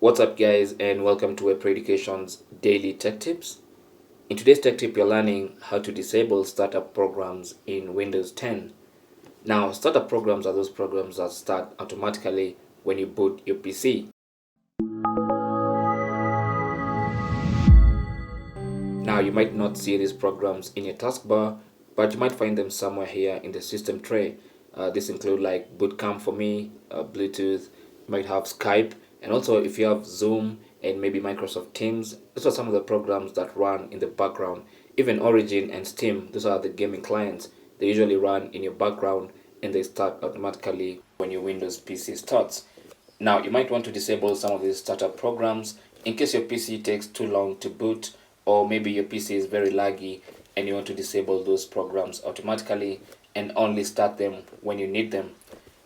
What's up guys, and welcome to Web Education's Daily Tech Tips. In today's tech tip, you're learning how to disable startup programs in Windows 10. Now, startup programs are those programs that start automatically when you boot your PC. Now, you might not see these programs in your taskbar, but you might find them somewhere here in the system tray. This include like Bootcamp for me, Bluetooth, you might have Skype, and also if you have Zoom and maybe Microsoft Teams. Those are some of the programs that run in the background. Even Origin and Steam, those are the gaming clients. They usually run in your background and they start automatically when your Windows PC starts. Now, you might want to disable some of these startup programs in case your PC takes too long to boot, or maybe your PC is very laggy and you want to disable those programs automatically and only start them when you need them.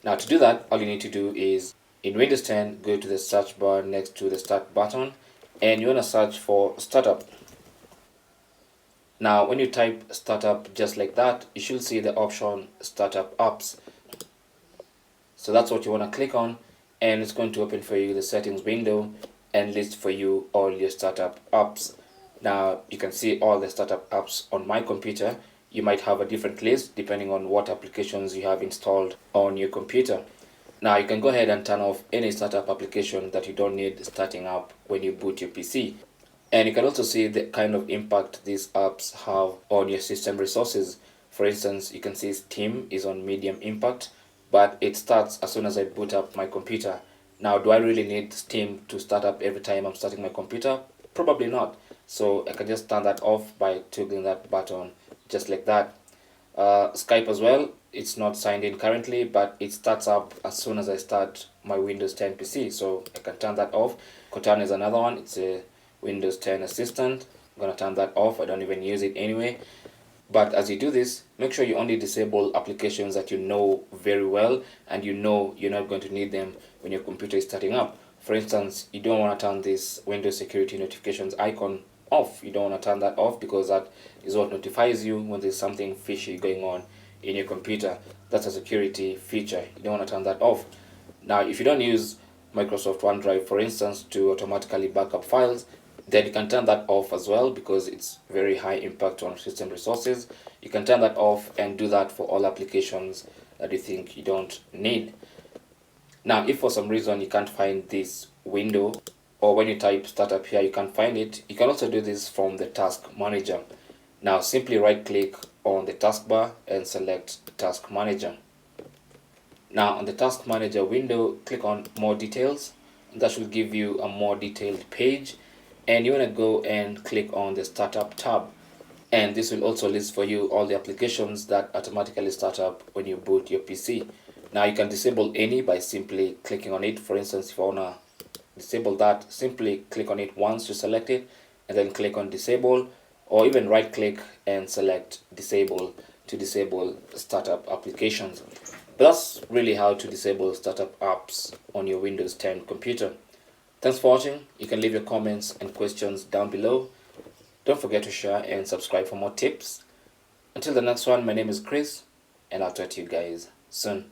Now, to do that, all you need to do is in Windows 10, go to the search bar next to the start button and you want to search for startup. Now, when you type startup just like that, you should see the option startup apps. So that's what you want to click on, and it's going to open for you the settings window and list for you all your startup apps. Now you can see all the startup apps on my computer. You might have a different list depending on what applications you have installed on your computer. Now you can go ahead and turn off any startup application that you don't need starting up when you boot your PC. And you can also see the kind of impact these apps have on your system resources. For instance, you can see Steam is on medium impact, but it starts as soon as I boot up my computer. Now, do I really need Steam to start up every time I'm starting my computer? Probably not. So I can just turn that off by toggling that button just like that. Skype as well, it's not signed in currently, but it starts up as soon as I start my Windows 10 PC. So I can turn that off. Cortana is another one. It's a Windows 10 assistant. I'm going to turn that off. I don't even use it anyway. But as you do this, make sure you only disable applications that you know very well and you know you're not going to need them when your computer is starting up. For instance, you don't want to turn this Windows security notifications icon off. You don't want to turn that off because that is what notifies you when there's something fishy going on in your computer. That's a security feature. You don't want to turn that off. Now, if you don't use Microsoft OneDrive, for instance, to automatically backup files, then you can turn that off as well because it's very high impact on system resources. You can turn that off and do that for all applications that you think you don't need. Now, if for some reason you can't find this window, or when you type startup here you can't find it, you can also do this from the task manager. Now, simply right click on the taskbar and select task manager. Now, on the task manager window, click on more details. That should give you a more detailed page, and you want to go and click on the startup tab, and this will also list for you all the applications that automatically start up when you boot your PC. Now you can disable any by simply clicking on it. For instance, if you want to disable that, simply click on it once to select it and then click on disable, or even right click and select disable to disable startup applications. But that's really how to disable startup apps on your Windows 10 computer. Thanks for watching. You can leave your comments and questions down below. Don't forget to share and subscribe for more tips. Until the next one, my name is Chris, and I'll talk to you guys soon.